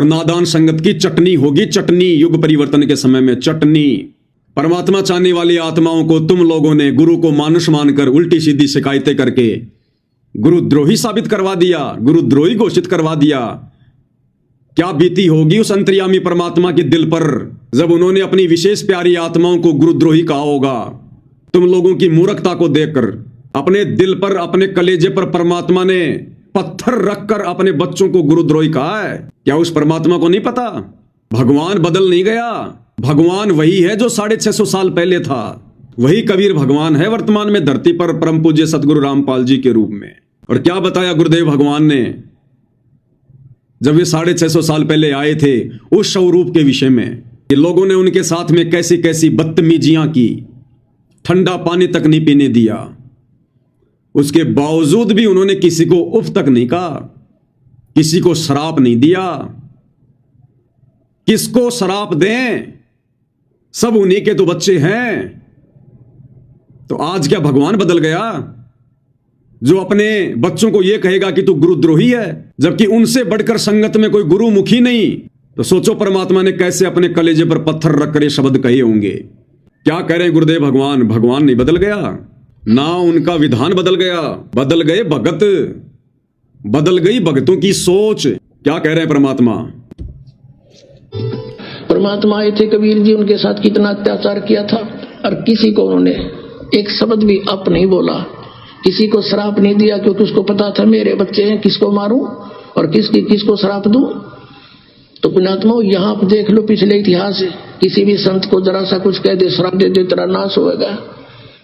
और नादान संगत की चटनी होगी चटनी। युग परिवर्तन के समय में चटनी। परमात्मा चाहने वाली आत्माओं को तुम लोगों ने गुरु को मानुष मानकर उल्टी सीधी शिकायतें करके गुरुद्रोही साबित करवा दिया, गुरुद्रोही घोषित करवा दिया। क्या बीती होगी उस अंतर्यामी परमात्मा के दिल पर जब उन्होंने अपनी विशेष प्यारी आत्माओं को गुरुद्रोही कहा होगा। तुम लोगों की मूर्खता को देखकर अपने दिल पर, अपने कलेजे पर परमात्मा ने पत्थर रखकर अपने बच्चों को गुरुद्रोही कहा है। क्या उस परमात्मा को नहीं पता? भगवान बदल नहीं गया। भगवान वही है जो 650 साल पहले था। वही कबीर भगवान है वर्तमान में धरती पर, परम पूज्य सतगुरु रामपाल जी के रूप में। और क्या बताया गुरुदेव भगवान ने जब वे 650 साल पहले आए थे उस स्वरूप के विषय में कि लोगों ने उनके साथ में कैसी कैसी बदतमीजियां की, ठंडा पानी तक नहीं पीने दिया। उसके बावजूद भी उन्होंने किसी को उफ तक नहीं कहा, किसी को श्राप नहीं दिया। किसको श्राप दें? सब उन्हीं के तो बच्चे हैं। तो आज क्या भगवान बदल गया जो अपने बच्चों को यह कहेगा कि तू गुरुद्रोही है, जबकि उनसे बढ़कर संगत में कोई गुरुमुखी नहीं? तो सोचो परमात्मा ने कैसे अपने कलेजे पर पत्थर रखकर ये शब्द कहे होंगे। क्या कह रहे हैं गुरुदेव भगवान? भगवान नहीं बदल गया, ना उनका विधान बदल गया, बदल गए भगत, बदल गई भगतों की सोच। क्या कह रहे हैं परमात्मा? परमात्मा आए थे, कबीर जी उनके साथ कितना अत्याचार किया था और किसी को उन्होंने एक शब्द भी अप नहीं बोला, किसी को श्राप नहीं दिया, क्योंकि उसको पता था मेरे बच्चे हैं, किसको मारूं और किसको श्राप दूं। तो पुण्यात्माओं, यहाँ आप देख लो पिछले इतिहास, किसी भी संत को जरा सा कुछ कह दे, श्राप दे दे, तेरा नाश होगा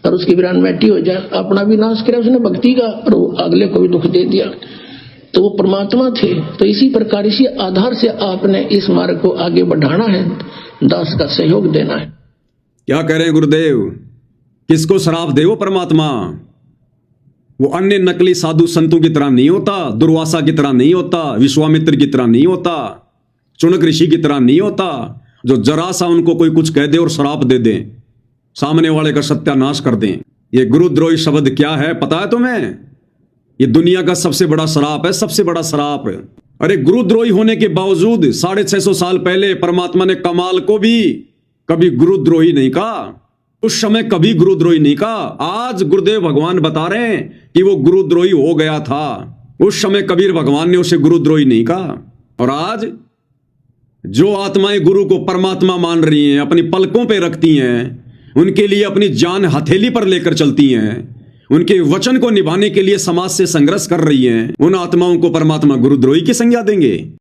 और उसकी विरान मैटी हो जाए। अपना भी नाश किया उसने भक्ति का और अगले को भी दुख दे दिया। तो वो परमात्मा थे। तो इसी प्रकार, इसी आधार से आपने इस मार्ग को आगे बढ़ाना है, दास का सहयोग देना है। क्या कह रहे हैं गुरुदेव? किसको श्राप दे वो परमात्मा? वो अन्य नकली साधु संतों की तरह नहीं होता, दुर्वासा की तरह नहीं होता, विश्वामित्र की तरह नहीं होता, चुनक ऋषि की तरह नहीं होता, जो जरा सा उनको कोई कुछ कह दे और श्राप दे दे, सामने वाले का सत्यानाश कर दें। ये गुरुद्रोही शब्द क्या है पता है तुम्हें? ये दुनिया का सबसे बड़ा श्राप है, सबसे बड़ा श्राप। अरे गुरुद्रोही होने के बावजूद 650 साल पहले परमात्मा ने कमाल को भी कभी गुरुद्रोही नहीं कहा, उस समय कभी गुरुद्रोही नहीं कहा। आज गुरुदेव भगवान बता रहे हैं कि वो गुरुद्रोही हो गया था, उस समय कबीर भगवान ने उसे गुरुद्रोही नहीं कहा। और आज जो आत्माएं गुरु को परमात्मा मान रही हैं, अपनी पलकों पे रखती हैं, उनके लिए अपनी जान हथेली पर लेकर चलती हैं, उनके वचन को निभाने के लिए समाज से संघर्ष कर रही हैं, उन आत्माओं को परमात्मा गुरुद्रोही की संज्ञा देंगे?